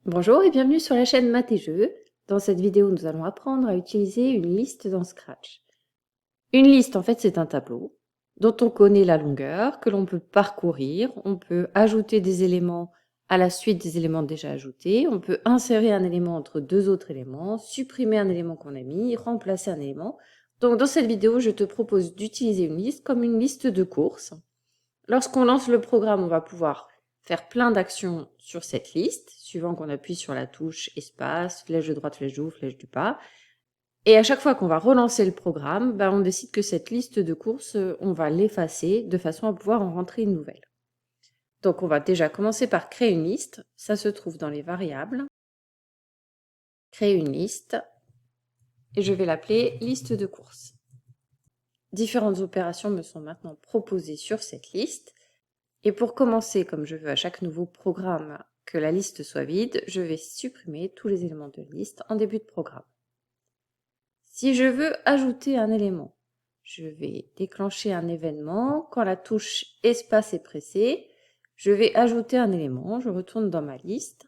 Bonjour et bienvenue sur la chaîne Maths et Jeux. Dans cette vidéo, nous allons apprendre à utiliser une liste dans Scratch. Une liste, en fait, c'est un tableau dont on connaît la longueur, que l'on peut parcourir. On peut ajouter des éléments à la suite des éléments déjà ajoutés. On peut insérer un élément entre deux autres éléments, supprimer un élément qu'on a mis, remplacer un élément. Donc, dans cette vidéo, je te propose d'utiliser une liste comme une liste de courses. Lorsqu'on lance le programme, on va pouvoir faire plein d'actions sur cette liste, suivant qu'on appuie sur la touche espace, flèche de droite, flèche de haut, flèche du bas. Et à chaque fois qu'on va relancer le programme, on décide que cette liste de courses, on va l'effacer de façon à pouvoir en rentrer une nouvelle. Donc on va déjà commencer par créer une liste. Ça se trouve dans les variables. Créer une liste. Et je vais l'appeler liste de courses. Différentes opérations me sont maintenant proposées sur cette liste. Et pour commencer, comme je veux à chaque nouveau programme que la liste soit vide, je vais supprimer tous les éléments de liste en début de programme. Si je veux ajouter un élément, je vais déclencher un événement. Quand la touche espace est pressée, je vais ajouter un élément. Je retourne dans ma liste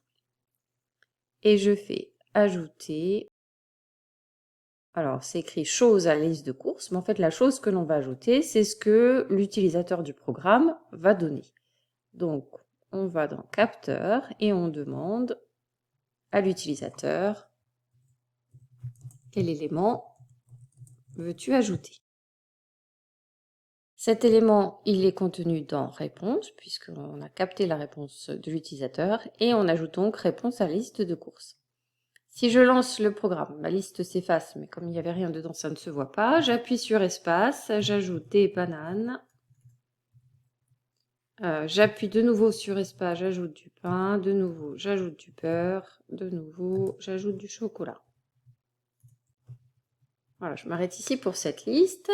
et je fais ajouter. Alors, c'est écrit chose à la liste de courses, mais en fait, la chose que l'on va ajouter, c'est ce que l'utilisateur du programme va donner. Donc, on va dans capteur et on demande à l'utilisateur quel élément veux-tu ajouter. Cet élément, il est contenu dans réponse, puisqu'on a capté la réponse de l'utilisateur, et on ajoute donc réponse à la liste de courses. Si je lance le programme, ma liste s'efface, mais comme il n'y avait rien dedans, ça ne se voit pas. J'appuie sur espace, j'ajoute des bananes. J'appuie de nouveau sur espace, j'ajoute du pain, de nouveau j'ajoute du beurre, de nouveau j'ajoute du chocolat. Voilà, je m'arrête ici pour cette liste.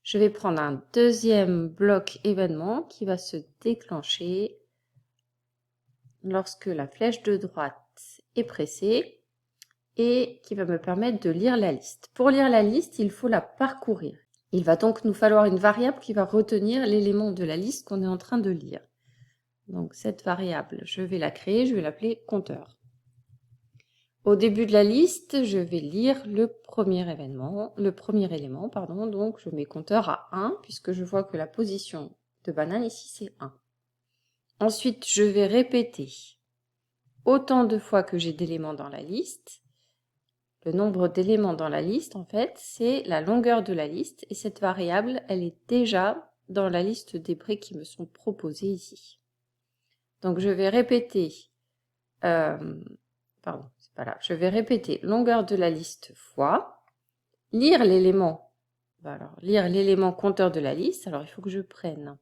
Je vais prendre un deuxième bloc événement qui va se déclencher lorsque la flèche de droite est pressée et qui va me permettre de lire la liste. Pour lire la liste, il faut la parcourir. Il va donc nous falloir une variable qui va retenir l'élément de la liste qu'on est en train de lire. Donc cette variable, je vais la créer, je vais l'appeler compteur. Au début de la liste, je vais lire le premier élément, donc je mets compteur à 1, puisque je vois que la position de banane ici, c'est 1. Ensuite, je vais répéter autant de fois que j'ai d'éléments dans la liste. Le nombre d'éléments dans la liste, en fait, c'est la longueur de la liste, et cette variable, elle est déjà dans la liste des briques qui me sont proposées ici. Donc, je vais répéter... je vais répéter longueur de la liste fois, lire l'élément, lire l'élément compteur de la liste. Alors il faut que je prenne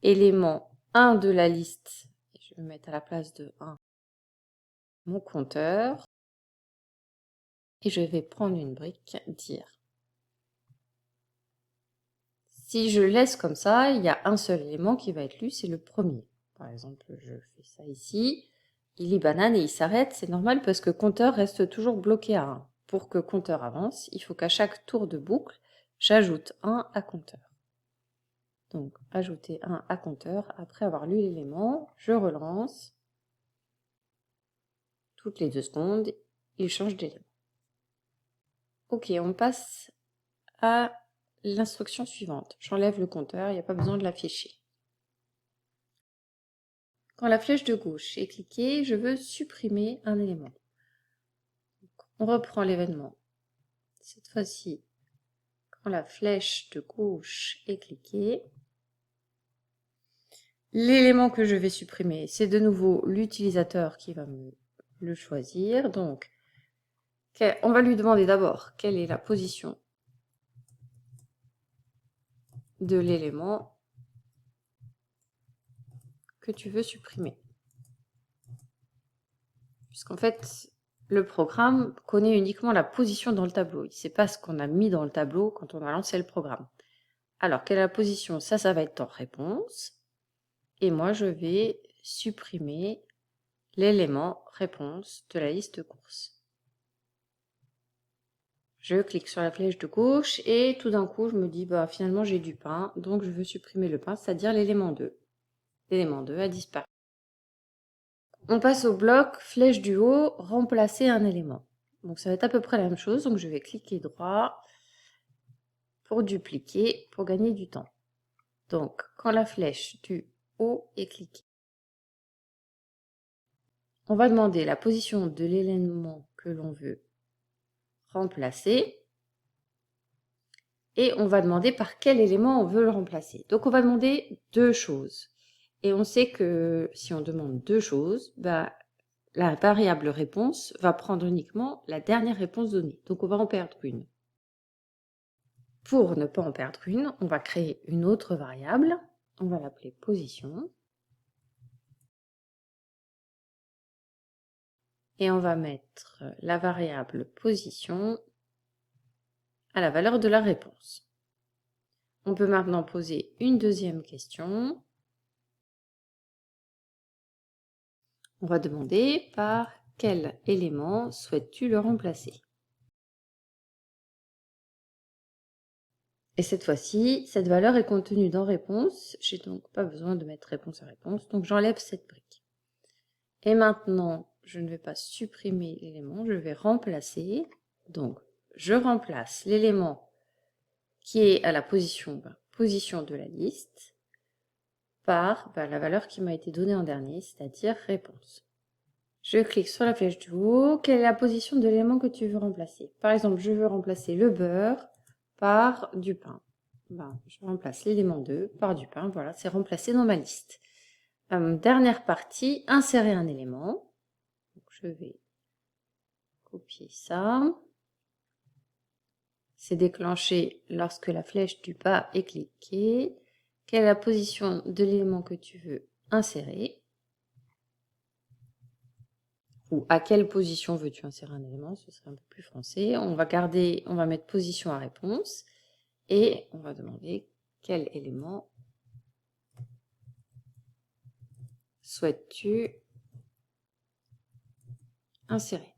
élément 1 de la liste, et je vais mettre à la place de 1 mon compteur, et je vais prendre une brique dire. Si je laisse comme ça, il y a un seul élément qui va être lu, c'est le premier. Par exemple, je fais ça ici. Il lit banane et il s'arrête, c'est normal parce que compteur reste toujours bloqué à 1. Pour que compteur avance, il faut qu'à chaque tour de boucle, j'ajoute 1 à compteur. Donc, ajouter 1 à compteur, après avoir lu l'élément, je relance. Toutes les 2 secondes, il change d'élément. Ok, on passe à l'instruction suivante. J'enlève le compteur, il n'y a pas besoin de l'afficher. Quand la flèche de gauche est cliquée, je veux supprimer un élément. On reprend l'événement. Cette fois-ci, quand la flèche de gauche est cliquée, l'élément que je vais supprimer, c'est de nouveau l'utilisateur qui va me le choisir. Donc, on va lui demander d'abord quelle est la position de l'élément que tu veux supprimer. Puisqu'en fait, le programme connaît uniquement la position dans le tableau. Il ne sait pas ce qu'on a mis dans le tableau quand on a lancé le programme. Alors, quelle est la position? Ça va être en réponse. Et moi, je vais supprimer l'élément réponse de la liste de courses. Je clique sur la flèche de gauche et tout d'un coup, je me dis, finalement, j'ai du pain, donc je veux supprimer le pain, c'est-à-dire l'élément 2. L'élément 2 a disparu. On passe au bloc flèche du haut, remplacer un élément. Donc ça va être à peu près la même chose. Donc je vais cliquer droit pour dupliquer, pour gagner du temps. Donc quand la flèche du haut est cliquée, on va demander la position de l'élément que l'on veut remplacer. Et on va demander par quel élément on veut le remplacer. Donc on va demander deux choses. Et on sait que si on demande deux choses, bah, la variable réponse va prendre uniquement la dernière réponse donnée. Donc on va en perdre une. Pour ne pas en perdre une, on va créer une autre variable. On va l'appeler position. Et on va mettre la variable position à la valeur de la réponse. On peut maintenant poser une deuxième question. On va demander par quel élément souhaites-tu le remplacer? Et cette fois-ci, cette valeur est contenue dans réponse. J'ai donc pas besoin de mettre réponse à réponse. Donc j'enlève cette brique. Et maintenant, je ne vais pas supprimer l'élément, je vais remplacer. Donc, je remplace l'élément qui est à la position de la liste par la valeur qui m'a été donnée en dernier, c'est-à-dire réponse. Je clique sur la flèche du haut. Quelle est la position de l'élément que tu veux remplacer? Par exemple, je veux remplacer le beurre par du pain. Je remplace l'élément 2 par du pain. Voilà, c'est remplacé dans ma liste. Dernière partie, insérer un élément. Donc, je vais copier ça. C'est déclenché lorsque la flèche du bas est cliquée. Quelle est la position de l'élément que tu veux insérer? Ou à quelle position veux-tu insérer un élément? Ce serait un peu plus français. On va mettre position à réponse et on va demander quel élément souhaites-tu insérer.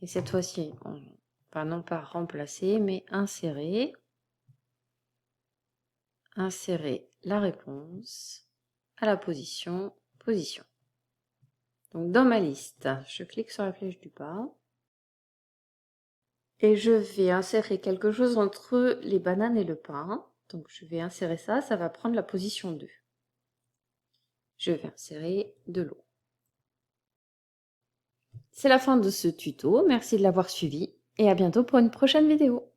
Et cette fois-ci, on va non pas remplacer, mais insérer la réponse à la position. Donc dans ma liste, je clique sur la flèche du bas et je vais insérer quelque chose entre les bananes et le pain. Donc je vais insérer ça, ça va prendre la position 2. Je vais insérer de l'eau. C'est la fin de ce tuto, merci de l'avoir suivi et à bientôt pour une prochaine vidéo.